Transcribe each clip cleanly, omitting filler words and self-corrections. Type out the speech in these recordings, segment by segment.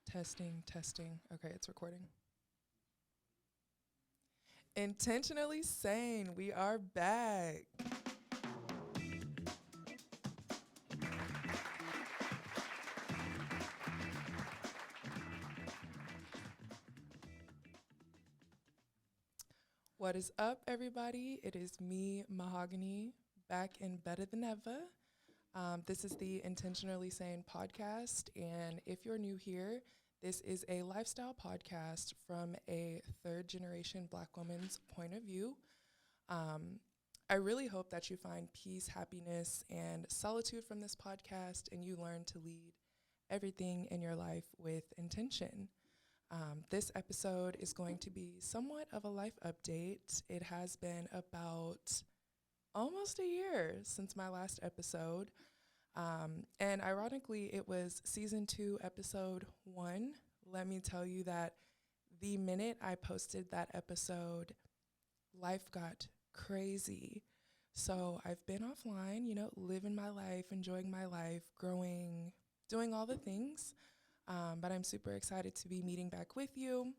Testing, testing. Okay, it's recording. Intentionally sane. We are back. What is up, everybody? It is me, Mahogany, back and better than ever. This is the Intentionally Sane podcast, and if you're new here, this is a lifestyle podcast from a third-generation Black woman's point of view. I really hope that you find peace, happiness, and solitude from this podcast, and you learn to lead everything in your life with intention. This episode is going to be somewhat of a life update. It has been about almost a year since my last episode. And ironically, it was season 2, episode 1. Let me tell you that the minute I posted that episode, life got crazy. So I've been offline, living my life, enjoying my life, growing, doing all the things. But I'm super excited to be meeting back with you.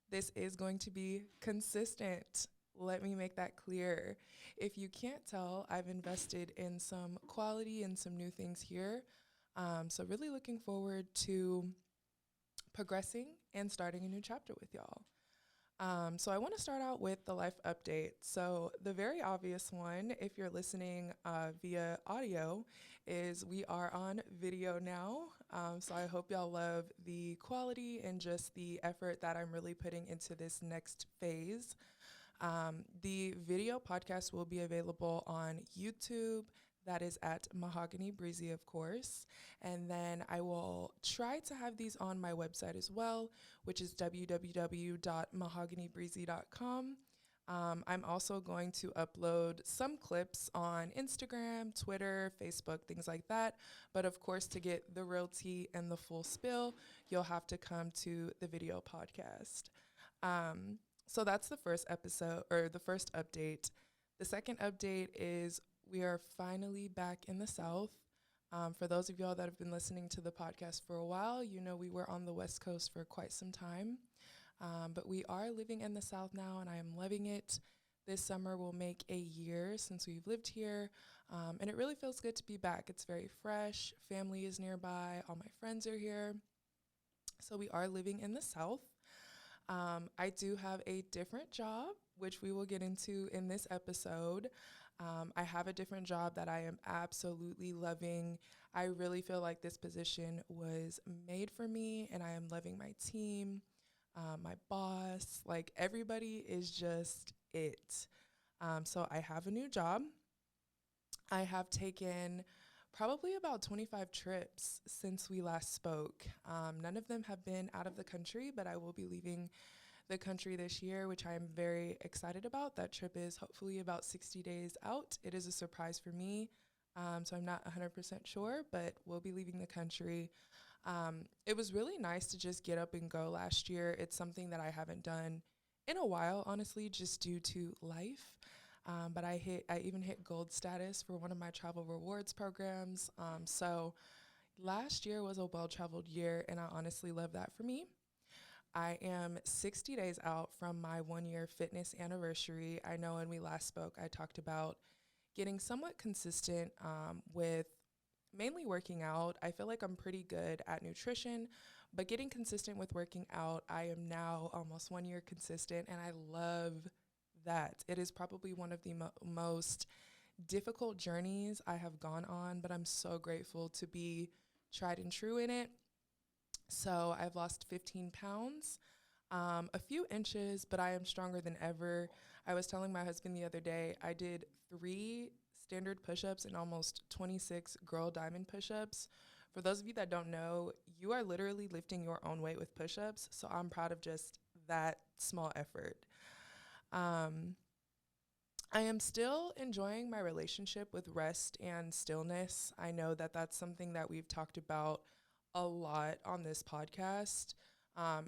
This is going to be consistent. Let me make that clear. If you can't tell, I've invested in some quality and some new things here. So really looking forward to progressing and starting a new chapter with y'all. So I want to start out with the life update. So the very obvious one, if you're listening via audio, is we are on video now. So I hope y'all love the quality and just the effort that I'm really putting into this next phase. The video podcast will be available on YouTube. That is at Mahoganybreezy, of course. And then I will try to have these on my website as well, which is www.mahoganybreezy.com. I'm also going to upload some clips on Instagram, Twitter, Facebook, things like that. But of course, to get the real tea and the full spill, you'll have to come to the video podcast. So that's the first episode, or the first update. The second update is we are finally back in the South. For those of y'all that have been listening to the podcast for a while, you know we were on the West Coast for quite some time. But we are living in the South now, and I am loving it. This summer will make a year since we've lived here, and it really feels good to be back. It's very fresh. Family is nearby. All my friends are here. So we are living in the South. I do have a different job, which we will get into in this episode. I have a different job that I am absolutely loving. I really feel like this position was made for me, and I am loving my team, my boss. Like, everybody is just it. So I have a new job. I have taken probably about 25 trips since we last spoke. None of them have been out of the country, but I will be leaving the country this year, which I am very excited about. That trip is hopefully about 60 days out. It is a surprise for me, so I'm not 100% sure, but we'll be leaving the country. It was really nice to just get up and go last year. It's something that I haven't done in a while, honestly, just due to life. But I even hit gold status for one of my travel rewards programs. So last year was a well-traveled year, and I honestly love that for me. I am 60 days out from my 1-year fitness anniversary. I know when we last spoke, I talked about getting somewhat consistent with mainly working out. I feel like I'm pretty good at nutrition, but getting consistent with working out, I am now almost 1 year consistent, and I love that. It is probably one of the most difficult journeys I have gone on, but I'm so grateful to be tried and true in it. So I've lost 15 pounds, a few inches, but I am stronger than ever. I was telling my husband the other day, I did 3 standard push-ups and almost 26 girl diamond push-ups. For those of you that don't know, you are literally lifting your own weight with push-ups. So I'm proud of just that small effort. I am still enjoying my relationship with rest and stillness. I know that that's something that we've talked about a lot on this podcast,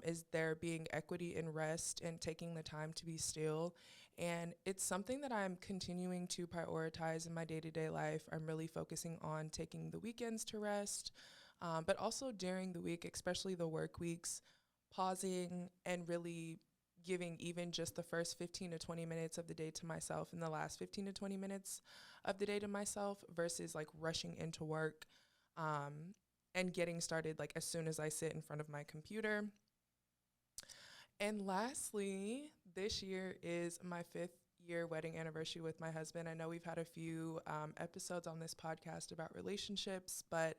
is there being equity in rest and taking the time to be still. And it's something that I'm continuing to prioritize in my day-to-day life. I'm really focusing on taking the weekends to rest, but also during the week, especially the work weeks, pausing and really giving even just the first 15 to 20 minutes of the day to myself and the last 15 to 20 minutes of the day to myself versus like rushing into work and getting started like as soon as I sit in front of my computer. And lastly, this year is my 5th year wedding anniversary with my husband. I know we've had a few episodes on this podcast about relationships, but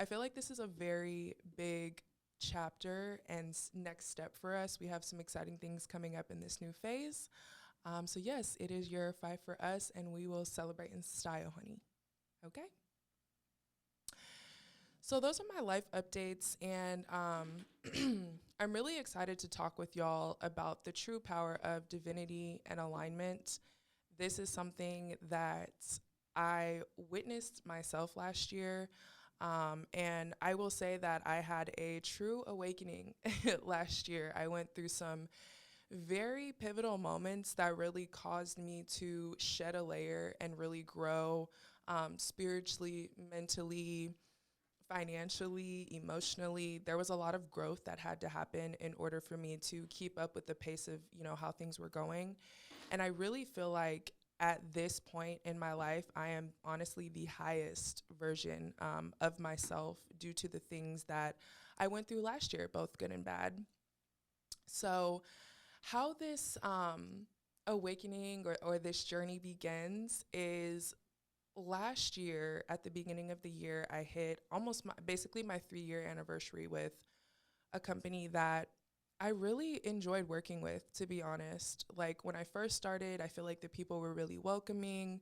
I feel like this is a very big chapter and next step for us. We have some exciting things coming up in this new phase. So yes, it is year 5 for us, and we will celebrate in style, honey. Okay? So those are my life updates, and I'm really excited to talk with y'all about the true power of divinity and alignment. This is something that I witnessed myself last year, and I will say that I had a true awakening last year. I went through some very pivotal moments that really caused me to shed a layer and really grow spiritually, mentally, financially, emotionally. There was a lot of growth that had to happen in order for me to keep up with the pace of, how things were going. And I really feel like at this point in my life, I am honestly the highest version of myself due to the things that I went through last year, both good and bad. So, how this awakening or this journey begins is last year at the beginning of the year. I hit basically my 3-year anniversary with a company that I really enjoyed working with, to be honest. Like when I first started, I feel like the people were really welcoming.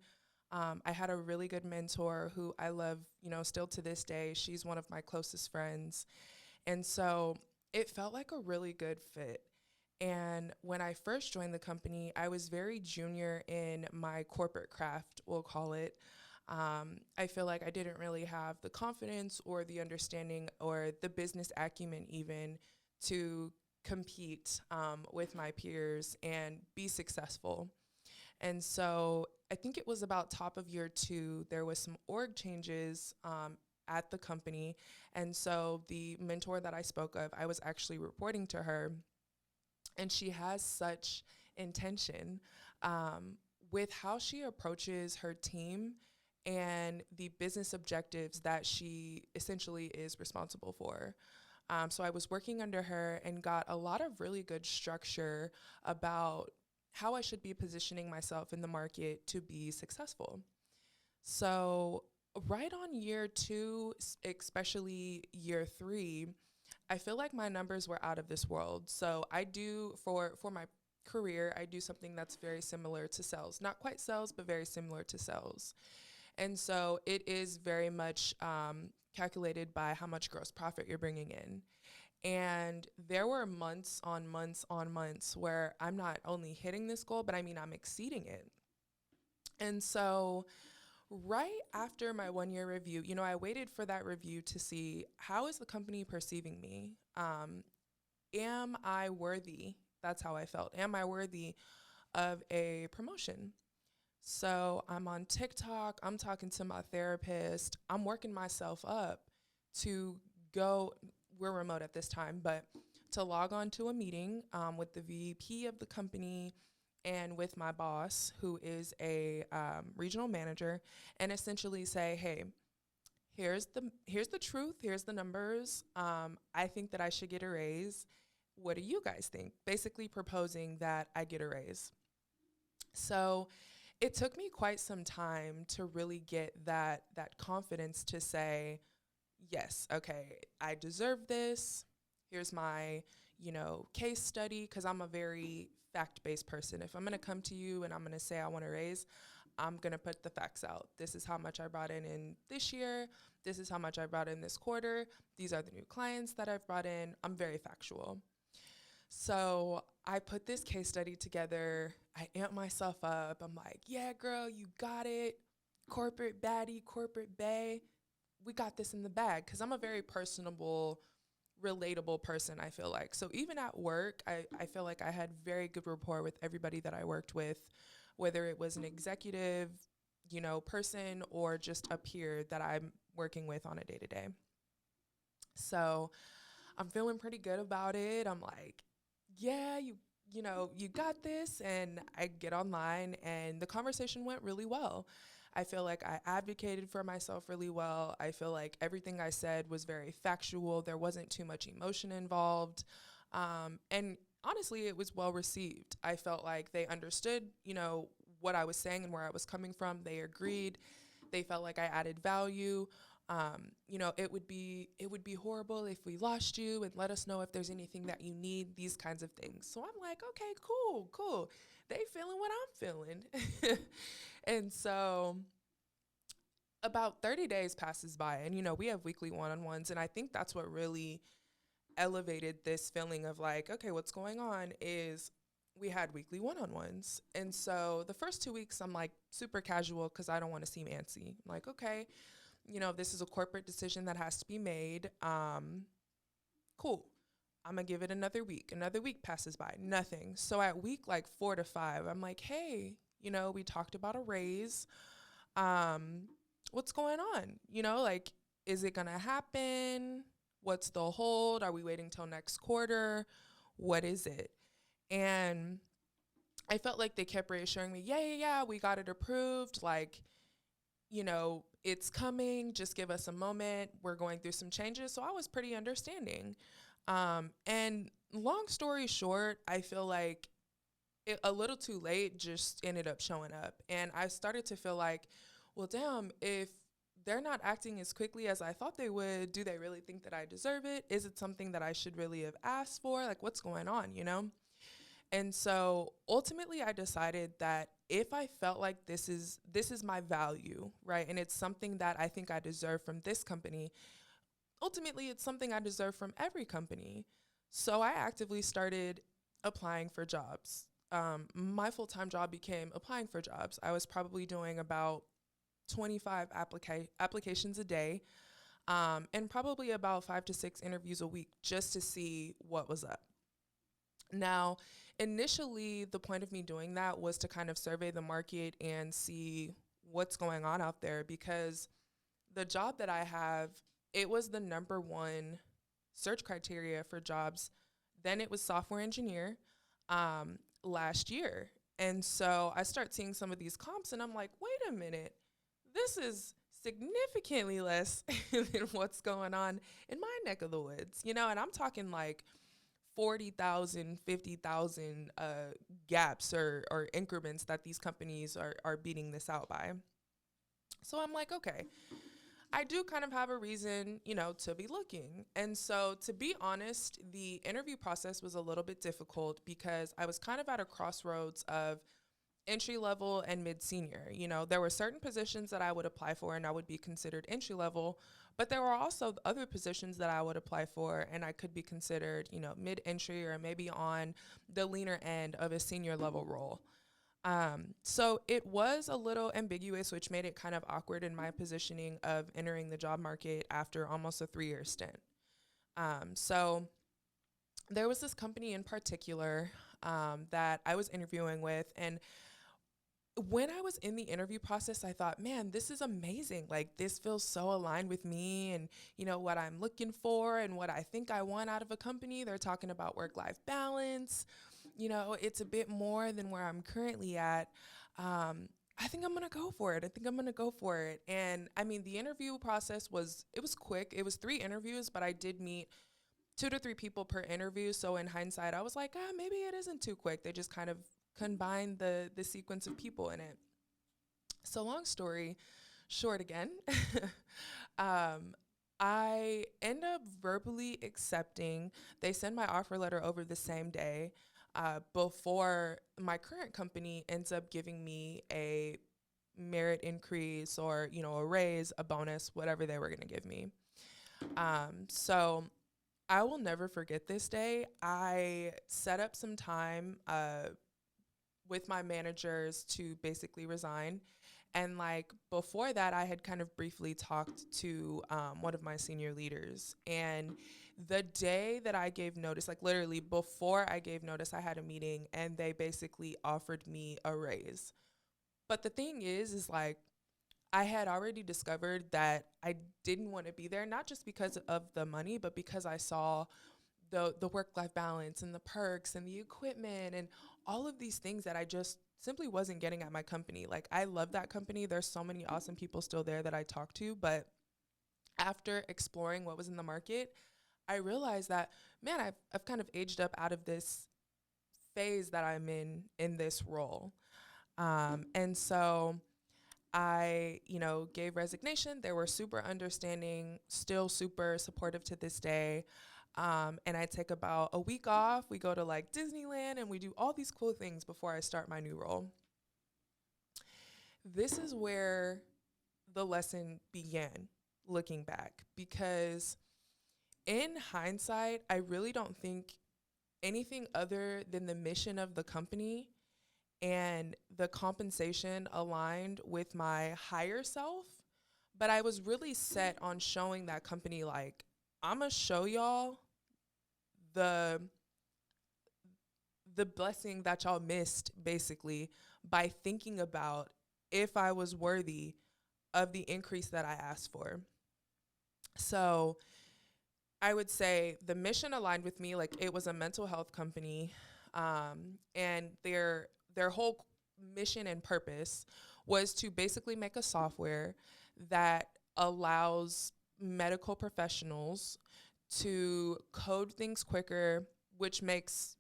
I had a really good mentor who I love, still to this day. She's one of my closest friends. And so it felt like a really good fit. And when I first joined the company, I was very junior in my corporate craft, we'll call it. I feel like I didn't really have the confidence or the understanding or the business acumen even to compete with my peers and be successful. And so I think it was about top of year 2, there was some org changes at the company. And so the mentor that I spoke of, I was actually reporting to her, and she has such intention with how she approaches her team and the business objectives that she essentially is responsible for. So I was working under her and got a lot of really good structure about how I should be positioning myself in the market to be successful. So right on year 2, especially year 3, I feel like my numbers were out of this world. So I do for my career, I do something that's very similar to sales. Not quite sales, but very similar to sales. And so it is very much calculated by how much gross profit you're bringing in. And there were months on months on months where I'm not only hitting this goal, but I mean, I'm exceeding it. And so right after my 1-year review, I waited for that review to see how is the company perceiving me? Am I worthy? That's how I felt. Am I worthy of a promotion? So I'm on TikTok. I'm talking to my therapist. I'm working myself up to go. We're remote at this time, but to log on to a meeting with the VP of the company and with my boss, who is a regional manager, and essentially say, hey, here's the truth. Here's the numbers. I think that I should get a raise. What do you guys think? Basically proposing that I get a raise. So it took me quite some time to really get that confidence to say, yes, okay, I deserve this. Here's my, case study, because I'm a very fact-based person. If I'm going to come to you and I'm going to say I want to raise, I'm going to put the facts out. This is how much I brought in this year. This is how much I brought in this quarter. These are the new clients that I've brought in. I'm very factual. So I put this case study together. I amp myself up. I'm like, yeah, girl, you got it. Corporate baddie, corporate bae. We got this in the bag, because I'm a very personable, relatable person, I feel like. So even at work, I feel like I had very good rapport with everybody that I worked with, whether it was an executive, person or just a peer that I'm working with on a day-to-day. So I'm feeling pretty good about it. I'm like, yeah, you got this. And I get online and the conversation went really well. I feel like I advocated for myself really well. I feel like everything I said was very factual. There wasn't too much emotion involved. And honestly, it was well received. I felt like they understood, what I was saying and where I was coming from. They agreed. They felt like I added value. It would be horrible if we lost you, and let us know if there's anything that you need, these kinds of things. So I'm like, okay, cool, cool. They feeling what I'm feeling. And so about 30 days passes by, and we have weekly one-on-ones, and I think that's what really elevated this feeling of like, okay, what's going on is we had weekly one-on-ones. And so the first 2 weeks I'm like super casual because I don't want to seem antsy. I'm like, okay, this is a corporate decision that has to be made. Cool. I'm gonna give it another week. Another week passes by, nothing. So at week like 4 to 5, I'm like, hey, we talked about a raise. Um, what's going on? Like, is it gonna happen? What's the hold? Are we waiting till next quarter? What is it? And I felt like they kept reassuring me, yeah, yeah, yeah, we got it approved. Like, it's coming. Just give us a moment. We're going through some changes. So I was pretty understanding. And long story short, I feel like a little too late just ended up showing up. And I started to feel like, well, damn, if they're not acting as quickly as I thought they would, do they really think that I deserve it? Is it something that I should really have asked for? Like, what's going on? And so ultimately I decided that if I felt like this is my value, right? And it's something that I think I deserve from this company, ultimately it's something I deserve from every company. So I actively started applying for jobs. My full-time job became applying for jobs. I was probably doing about 25 applications a day, and probably about 5 to 6 interviews a week just to see what was up. Now, initially, the point of me doing that was to kind of survey the market and see what's going on out there, because the job that I have, it was the number one search criteria for jobs. Then it was software engineer, last year. And so I start seeing some of these comps and I'm like, wait a minute, this is significantly less than what's going on in my neck of the woods, and I'm talking like 40,000, 50,000 gaps or increments that these companies are beating this out by. So I'm like, okay, I do kind of have a reason, to be looking. And so, to be honest, the interview process was a little bit difficult because I was kind of at a crossroads of entry level and mid senior. There were certain positions that I would apply for and I would be considered entry level, but there were also other positions that I would apply for and I could be considered, mid entry or maybe on the leaner end of a senior level role. So it was a little ambiguous, which made it kind of awkward in my positioning of entering the job market after almost a 3 year stint. So there was this company in particular that I was interviewing with, and when I was in the interview process, I thought, man, this is amazing. Like, this feels so aligned with me and, what I'm looking for and what I think I want out of a company. They're talking about work-life balance. It's a bit more than where I'm currently at. I think I'm going to go for it. I think I'm going to go for it. And I mean, the interview process it was quick. It was 3 interviews, but I did meet 2 to 3 people per interview. So in hindsight, I was like, maybe it isn't too quick. They just kind of combined the sequence of people in it. So long story short again, um, I end up verbally accepting. They send my offer letter over the same day, before my current company ends up giving me a merit increase or, a raise, a bonus, whatever they were going to give me. So I will never forget this day. I set up some time with my managers to basically resign. And like before that, I had kind of briefly talked to one of my senior leaders. And the day that I gave notice, like literally before I gave notice, I had a meeting and they basically offered me a raise. But the thing is like, I had already discovered that I didn't want to be there, not just because of the money, but because I saw the work life balance and the perks and the equipment and all of these things that I just simply wasn't getting at my company. Like, I love that company. There's so many awesome people still there that I talk to, but after exploring what was in the market, I realized that, man, I've kind of aged up out of this phase that I'm in this role. And so I, gave resignation. They were super understanding, still super supportive to this day. And I take about a week off. We go to like Disneyland and we do all these cool things before I start my new role. This is where the lesson began, looking back, because in hindsight, I really don't think anything other than the mission of the company and the compensation aligned with my higher self. But I was really set on showing that company, like, I'm going to show y'all the blessing that y'all missed, basically, by thinking about if I was worthy of the increase that I asked for. So I would say the mission aligned with me. Like, it was a mental health company, and their whole mission and purpose was to basically make a software that allows medical professionals to code things quicker, which makes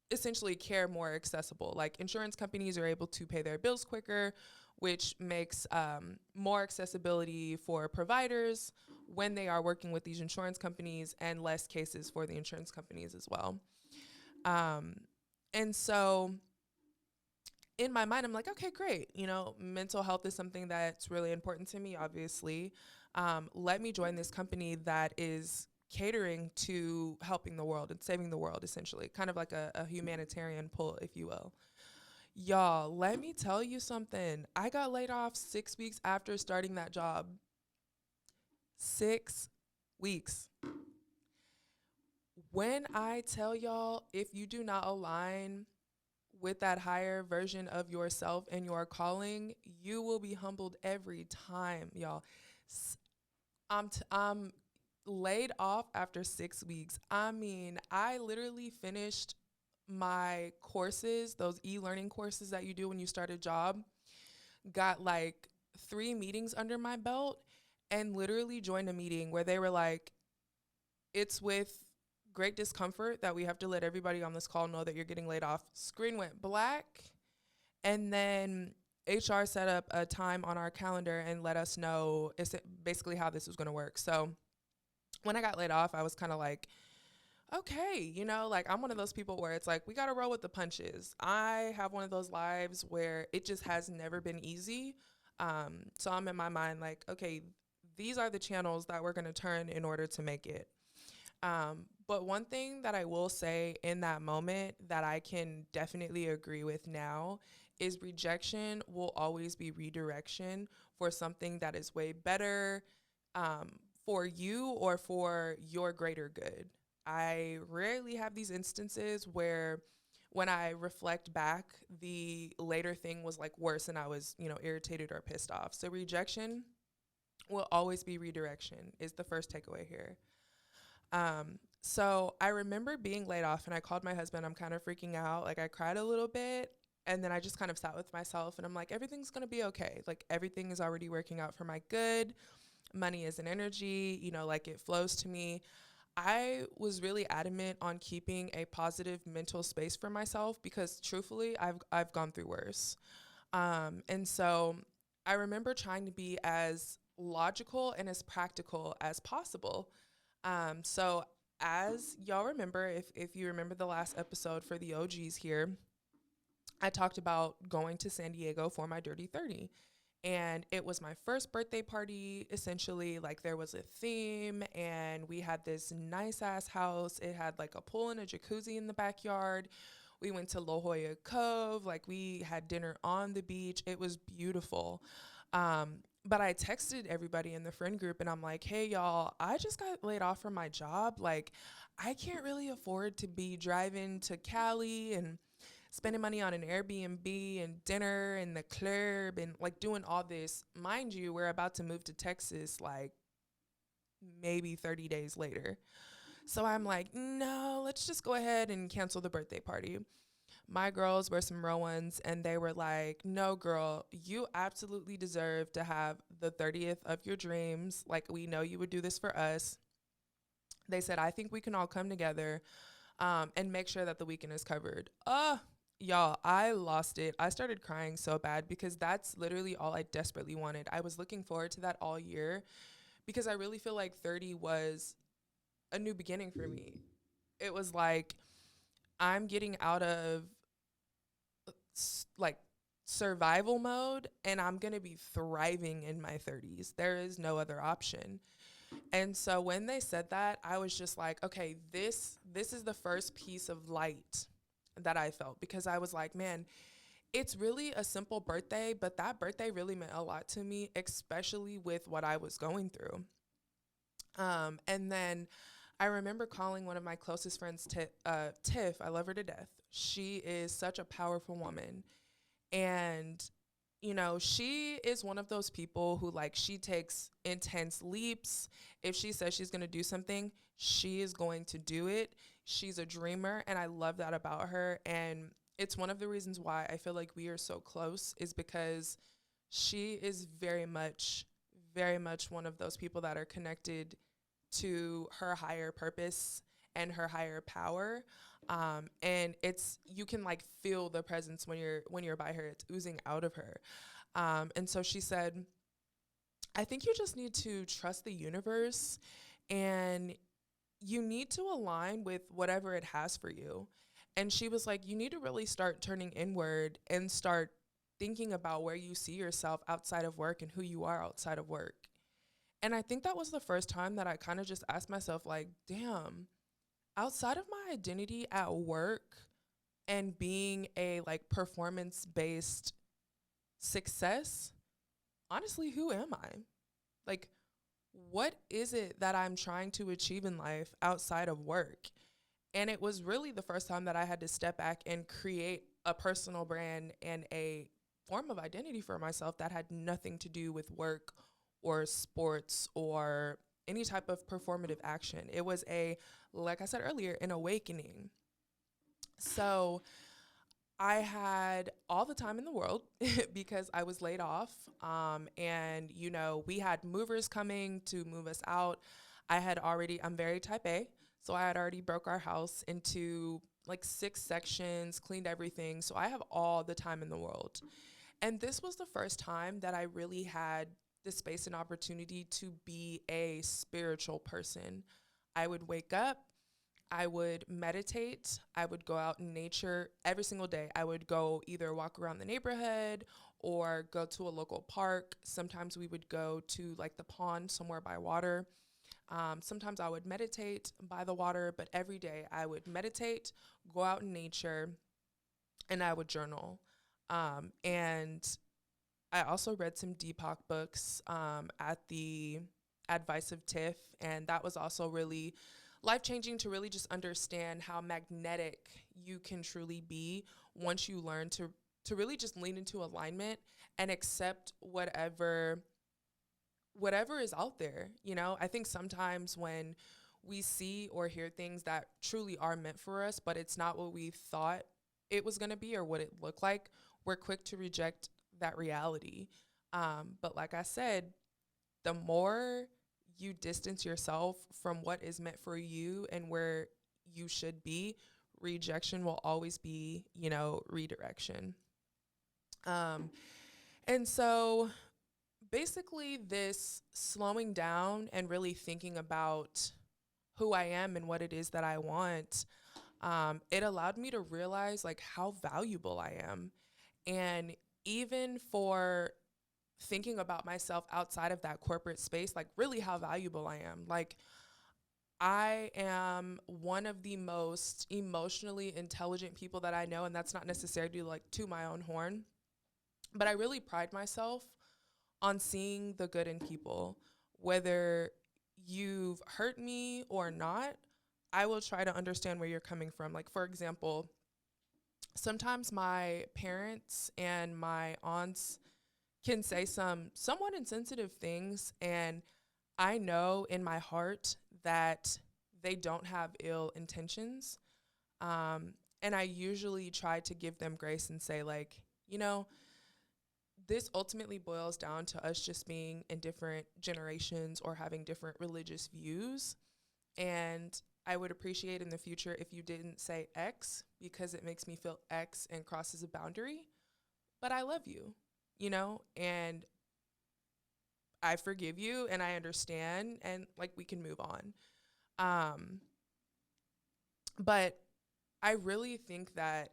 essentially care more accessible. Like, insurance companies are able to pay their bills quicker, which makes more accessibility for providers when they are working with these insurance companies, and less cases for the insurance companies as well. Um, and so in my mind, I'm like, okay, great. Mental health is something that's really important to me, obviously. Let me join this company that is catering to helping the world and saving the world, essentially, kind of like a humanitarian pull, if you will. Y'all, let me tell you something. I got laid off 6 weeks after starting that job. 6 weeks. When I tell y'all, if you do not align with that higher version of yourself and your calling, you will be humbled every time, y'all. I'm laid off after 6 weeks. I mean, I literally finished my courses, those e-learning courses that you do when you start a job, got like 3 meetings under my belt, and literally joined a meeting where they were like, it's with great discomfort that we have to let everybody on this call know that you're getting laid off. Screen went black. And then HR set up a time on our calendar and let us know basically how this was going to work. So when I got laid off, I was kind of like, okay, like, I'm one of those people where it's like, we got to roll with the punches. I have one of those lives where it just has never been easy. So I'm in my mind like, okay, these are the channels that we're going to turn in order to make it. But one thing that I will say in that moment that I can definitely agree with now is rejection will always be redirection for something that is way better, for you or for your greater good. I rarely have these instances where when I reflect back, the later thing was like worse and I was, irritated or pissed off. So rejection will always be redirection is the first takeaway here. So I remember being laid off and I called my husband. I'm kind of freaking out. Like, I cried a little bit and then I just kind of sat with myself and I'm like, everything's going to be okay. Like, everything is already working out for my good. Money is an energy, like, it flows to me. I was really adamant on keeping a positive mental space for myself because truthfully, I've gone through worse. And so I remember trying to be as logical and as practical as possible. So as y'all remember, if you remember the last episode for the OGs here, I talked about going to San Diego for my Dirty 30. And it was my first birthday party, essentially. Like, there was a theme and we had this nice ass house. It had like a pool and a jacuzzi in the backyard. We went to La Jolla Cove. Like, we had dinner on the beach. It was beautiful. But I texted everybody in the friend group and I'm like, hey, y'all, I just got laid off from my job. Like, I can't really afford to be driving to Cali and spending money on an Airbnb and dinner and the club and like doing all this. Mind you, we're about to move to Texas like maybe 30 days later. So I'm like, no, let's just go ahead and cancel the birthday party. My girls were some real ones, and they were like, no, girl, you absolutely deserve to have the 30th of your dreams. Like, we know you would do this for us. They said, I think we can all come together and make sure that the weekend is covered. Y'all, I lost it. I started crying so bad because that's literally all I desperately wanted. I was looking forward to that all year because I really feel like 30 was a new beginning for me. It was like I'm getting out of like survival mode and I'm going to be thriving in my 30s. There is no other option. And so when they said that, I was just like, okay, this is the first piece of light that I felt because I was like, man, it's really a simple birthday, but that birthday really meant a lot to me, especially with what I was going through. And then I remember calling one of my closest friends, Tiff. I love her to death. She is such a powerful woman. And, you know, she is one of those people who, like, she takes intense leaps. If she says she's going to do something, she is going to do it. She's a dreamer, and I love that about her. And it's one of the reasons why I feel like we are so close is because she is very much one of those people that are connected to her higher purpose and her higher power. And it's you can like feel the presence when you're by her. It's oozing out of her. And so she said, I think you just need to trust the universe and you need to align with whatever it has for you. And she was like, you need to really start turning inward and start thinking about where you see yourself outside of work and who you are outside of work. And I think that was the first time that I kind of just asked myself, like, damn, outside of my identity at work and being a like performance based success, honestly, who am I? Like, what is it that I'm trying to achieve in life outside of work? And it was really the first time that I had to step back and create a personal brand and a form of identity for myself that had nothing to do with work or sports or any type of performative action. It was like I said earlier, an awakening. So I had all the time in the world because I was laid off. And, you know, we had movers coming to move us out. I'm very type A. So I had already broke our house into like 6 sections, cleaned everything. So I have all the time in the world. And this was the first time that I really had the space and opportunity to be a spiritual person. I would wake up, I would meditate. I would go out in nature every single day. I would go either walk around the neighborhood or go to a local park. Sometimes we would go to like the pond somewhere by water. Sometimes I would meditate by the water, but every day I would meditate, go out in nature, and I would journal. And I also read some Deepak books at the advice of Tiff, and that was also really life changing to really just understand how magnetic you can truly be once you learn to really just lean into alignment and accept whatever is out there. You know, I think sometimes when we see or hear things that truly are meant for us, but it's not what we thought it was going to be or what it looked like, we're quick to reject that reality. But like I said, the more you distance yourself from what is meant for you and where you should be, rejection will always be, you know, redirection. And so basically this slowing down and really thinking about who I am and what it is that I want, it allowed me to realize like how valuable I am. And even for thinking about myself outside of that corporate space, like really how valuable I am. Like I am one of the most emotionally intelligent people that I know, and that's not necessarily like to my own horn, but I really pride myself on seeing the good in people. Whether you've hurt me or not, I will try to understand where you're coming from. Like, for example, sometimes my parents and my aunts can say some somewhat insensitive things, and I know in my heart that they don't have ill intentions. Um, and I usually try to give them grace and say, like, you know, this ultimately boils down to us just being in different generations or having different religious views. And I would appreciate in the future if you didn't say X because it makes me feel X and crosses a boundary. But I love you, and I forgive you and I understand, and like we can move on. Um, but I really think that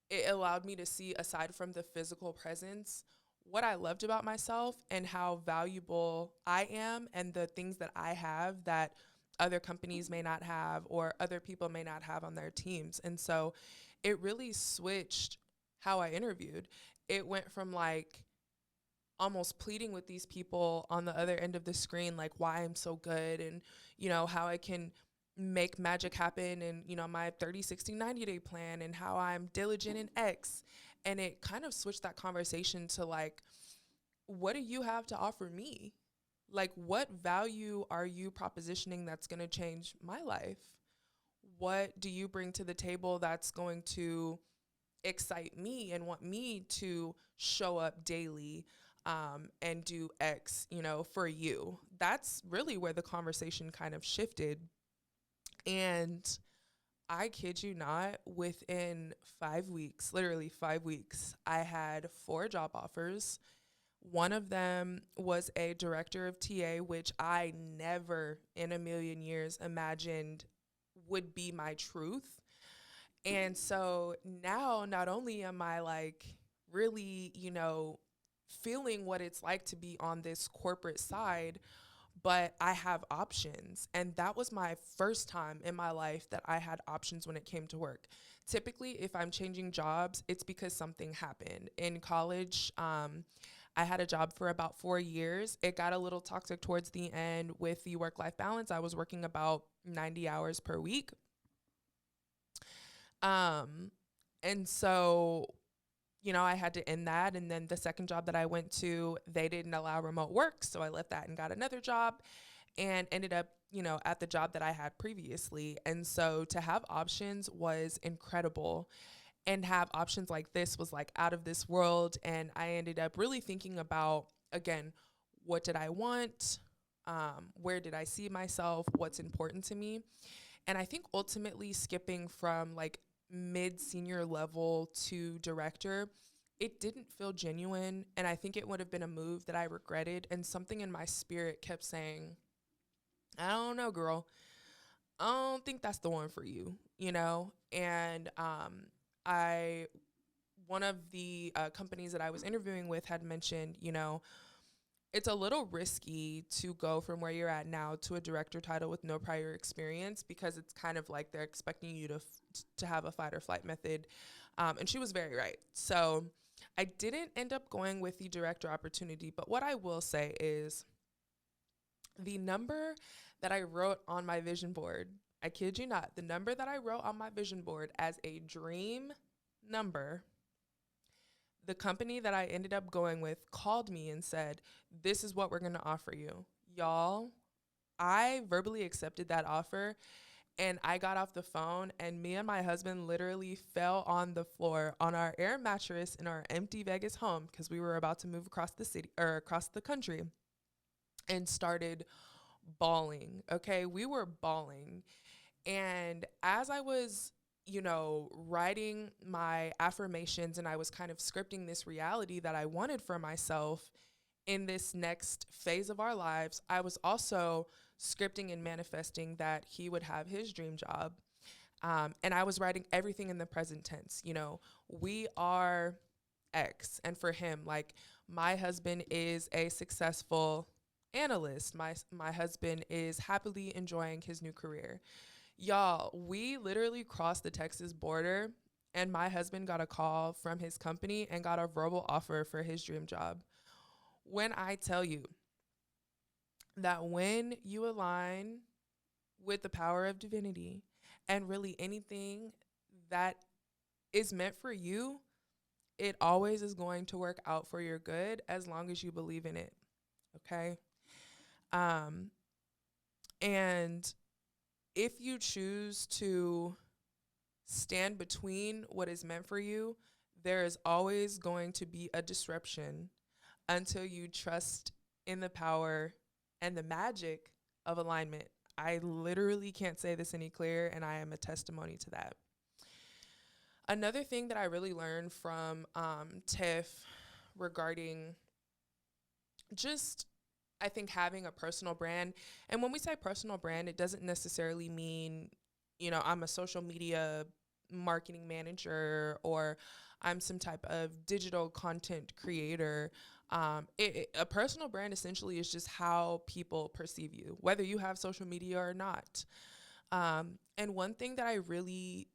it allowed me to see, aside from the physical presence, what I loved about myself and how valuable I am and the things that I have that other companies may not have or other people may not have on their teams. And so it really switched how I interviewed. It went from like almost pleading with these people on the other end of the screen, like why I'm so good and, how I can make magic happen and, my 30, 60, 90-day plan and how I'm diligent in X. And it kind of switched that conversation to like, what do you have to offer me? Like, what value are you propositioning that's going to change my life? What do you bring to the table that's going to excite me and want me to show up daily and do X, for you? That's really where the conversation kind of shifted. And I kid you not, within 5 weeks, literally 5 weeks, I had 4 job offers. One of them was a director of TA, which I never in a million years imagined would be my truth. And so now not only am I like really, feeling what it's like to be on this corporate side, but I have options. And that was my first time in my life that I had options when it came to work. Typically, if I'm changing jobs, it's because something happened. In college, I had a job for about 4 years. It got a little toxic towards the end with the work-life balance. I was working about 90 hours per week. Um, and so, I had to end that. And then the second job that I went to, they didn't allow remote work. So I left that and got another job and ended up, at the job that I had previously. And so to have options was incredible. And have options like this was like out of this world. And I ended up really thinking about, again, what did I want? Where did I see myself? What's important to me? And I think ultimately skipping from like mid senior level to director, it didn't feel genuine. And I think it would have been a move that I regretted. And something in my spirit kept saying, I don't know, girl. I don't think that's the one for you, And I, one of the companies that I was interviewing with had mentioned, it's a little risky to go from where you're at now to a director title with no prior experience because it's kind of like they're expecting you to have a fight or flight method. And she was very right. So I didn't end up going with the director opportunity. But what I will say is the number that I wrote on my vision board, I kid you not, the number that I wrote on my vision board as a dream number, the company that I ended up going with called me and said, this is what we're going to offer you. Y'all, I verbally accepted that offer and I got off the phone and me and my husband literally fell on the floor on our air mattress in our empty Vegas home because we were about to move across the city or across the country and started bawling. Okay, we were bawling. And as I was, writing my affirmations and I was kind of scripting this reality that I wanted for myself in this next phase of our lives, I was also scripting and manifesting that he would have his dream job. And I was writing everything in the present tense. We are X. And for him, like, my husband is a successful analyst. My husband is happily enjoying his new career. Y'all, we literally crossed the Texas border and my husband got a call from his company and got a verbal offer for his dream job. When I tell you that when you align with the power of divinity and really anything that is meant for you, it always is going to work out for your good as long as you believe in it. Okay. Um, and if you choose to stand between what is meant for you, there is always going to be a disruption until you trust in the power and the magic of alignment. I literally can't say this any clearer, and I am a testimony to that. Another thing that I really learned from Tiff regarding just, I think, having a personal brand. And when we say personal brand, it doesn't necessarily mean, I'm a social media marketing manager or I'm some type of digital content creator. A personal brand essentially is just how people perceive you, whether you have social media or not. And one thing that I really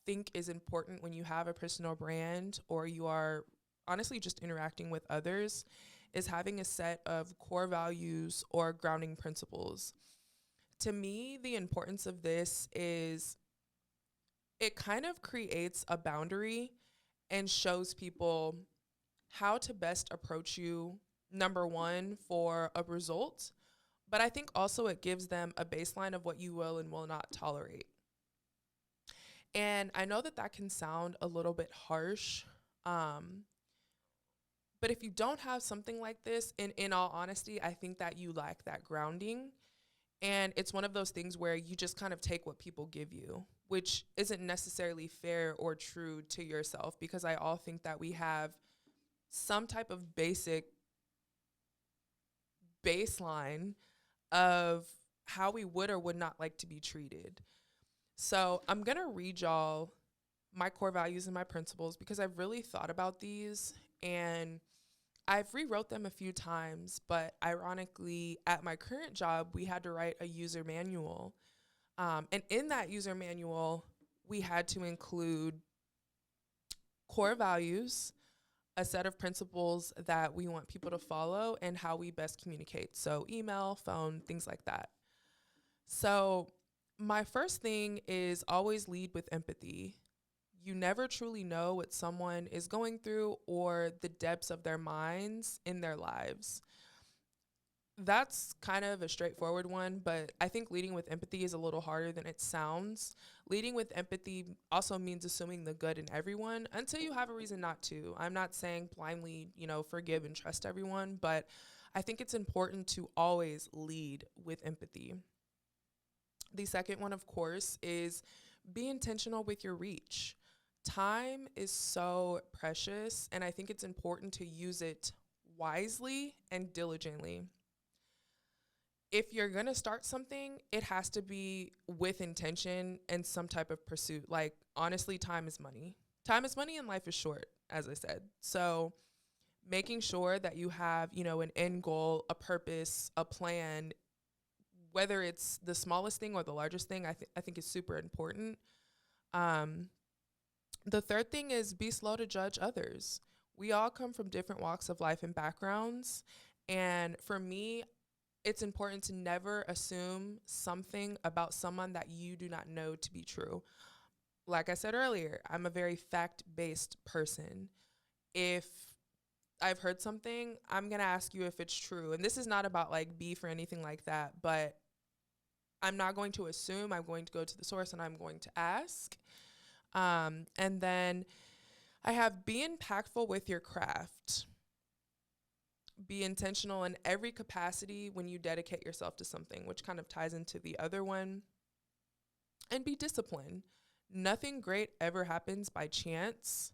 think is important when you have a personal brand or you are honestly just interacting with others is having a set of core values or grounding principles. To me, the importance of this is it kind of creates a boundary and shows people how to best approach you, number one, for a result, but I think also it gives them a baseline of what you will and will not tolerate. And I know that that can sound a little bit harsh, um, but if you don't have something like this, in all honesty, I think that you lack that grounding. And it's one of those things where you just kind of take what people give you, which isn't necessarily fair or true to yourself, because I all think that we have some type of basic baseline of how we would or would not like to be treated. So I'm going to read y'all my core values and my principles because I've really thought about these and I've rewrote them a few times, but ironically, at my current job, we had to write a user manual. And in that user manual, we had to include core values, a set of principles that we want people to follow, and how we best communicate. So, email, phone, things like that. So, my first thing is always lead with empathy. You never truly know what someone is going through or the depths of their minds in their lives. That's kind of a straightforward one, but I think leading with empathy is a little harder than it sounds. Leading with empathy also means assuming the good in everyone until you have a reason not to. I'm not saying blindly, forgive and trust everyone, but I think it's important to always lead with empathy. The second one, of course, is be intentional with your reach. Time is so precious, and I think it's important to use it wisely and diligently. If you're going to start something, it has to be with intention and some type of pursuit. Like, honestly, time is money. Time is money and life is short, as I said. So, making sure that you have, an end goal, a purpose, a plan, whether it's the smallest thing or the largest thing, I think is super important. Um, the third thing is be slow to judge others. We all come from different walks of life and backgrounds. And for me, it's important to never assume something about someone that you do not know to be true. Like I said earlier, I'm a very fact-based person. If I've heard something, I'm going to ask you if it's true. And this is not about like beef or anything like that, but I'm not going to assume. I'm going to go to the source and I'm going to ask. And then I have be impactful with your craft. Be intentional in every capacity when you dedicate yourself to something, which kind of ties into the other one. And be disciplined. Nothing great ever happens by chance.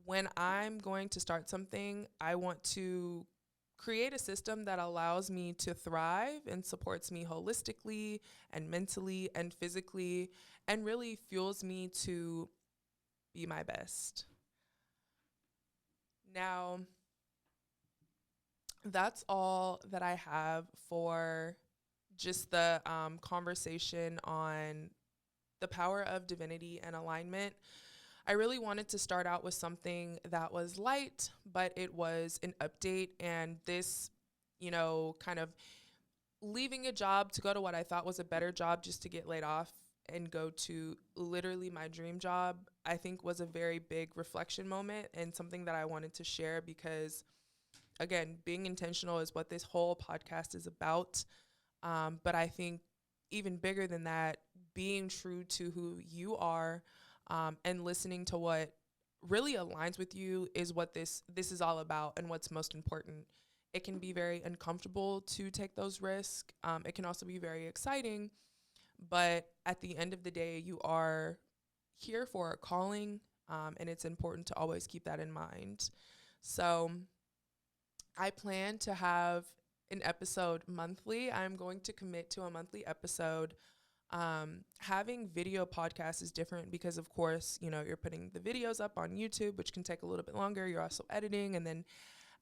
When I'm going to start something, I want to create a system that allows me to thrive and supports me holistically and mentally and physically and really fuels me to be my best. Now, that's all that I have for just the conversation on the power of divinity and alignment. I really wanted to start out with something that was light, but it was an update. And this, kind of leaving a job to go to what I thought was a better job just to get laid off and go to literally my dream job, I think was a very big reflection moment and something that I wanted to share because, again, being intentional is what this whole podcast is about. But I think even bigger than that, being true to who you are, and listening to what really aligns with you is what this is all about and what's most important. It can be very uncomfortable to take those risks. It can also be very exciting, but at the end of the day, you are here for a calling, and it's important to always keep that in mind. So I plan to have an episode monthly. I'm going to commit to a monthly episode. Having video podcasts is different because, of course, you know, you're putting the videos up on YouTube, which can take a little bit longer. You're also editing and then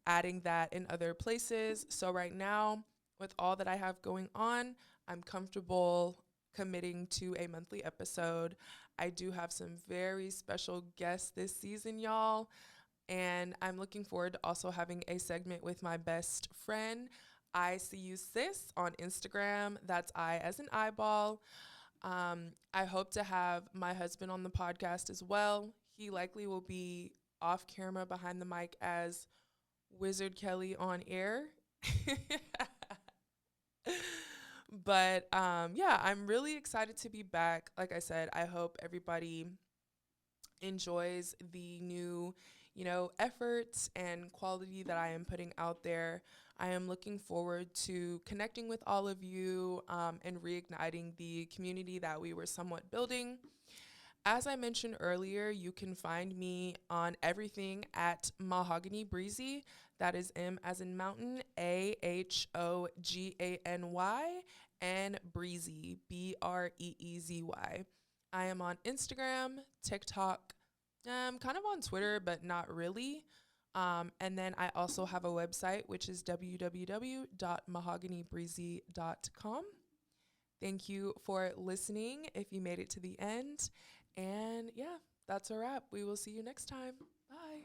adding that in other places. So right now, with all that I have going on, I'm comfortable committing to a monthly episode. I do have some very special guests this season, y'all. And I'm looking forward to also having a segment with my best friend. I see you, sis, on Instagram. That's I as an eyeball. I hope to have my husband on the podcast as well. He likely will be off camera behind the mic as Wizard Kelly on air. But yeah, I'm really excited to be back. Like I said, I hope everybody enjoys the new, you know, efforts and quality that I am putting out there. I am looking forward to connecting with all of you, and reigniting the community that we were somewhat building. As I mentioned earlier, you can find me on everything at Mahoganybreezy. That is M as in mountain, Ahogany, and Breezy, Breezy. I am on Instagram, TikTok, kind of on Twitter, but not really. And then I also have a website, which is www.mahoganybreezy.com. Thank you for listening if you made it to the end. And yeah, that's a wrap. We will see you next time. Bye.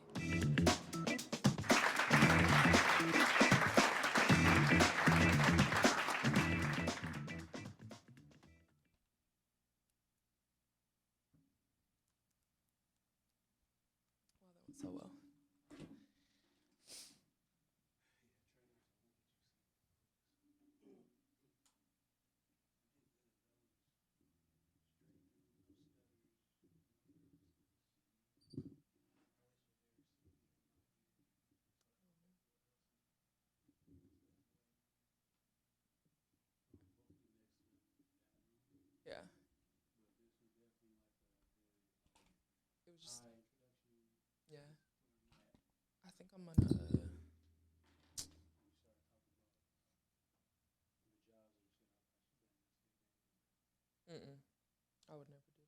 Wow, that went so well. Yeah, it was just, yeah. I think I'm gonna. Mm-mm, I would never do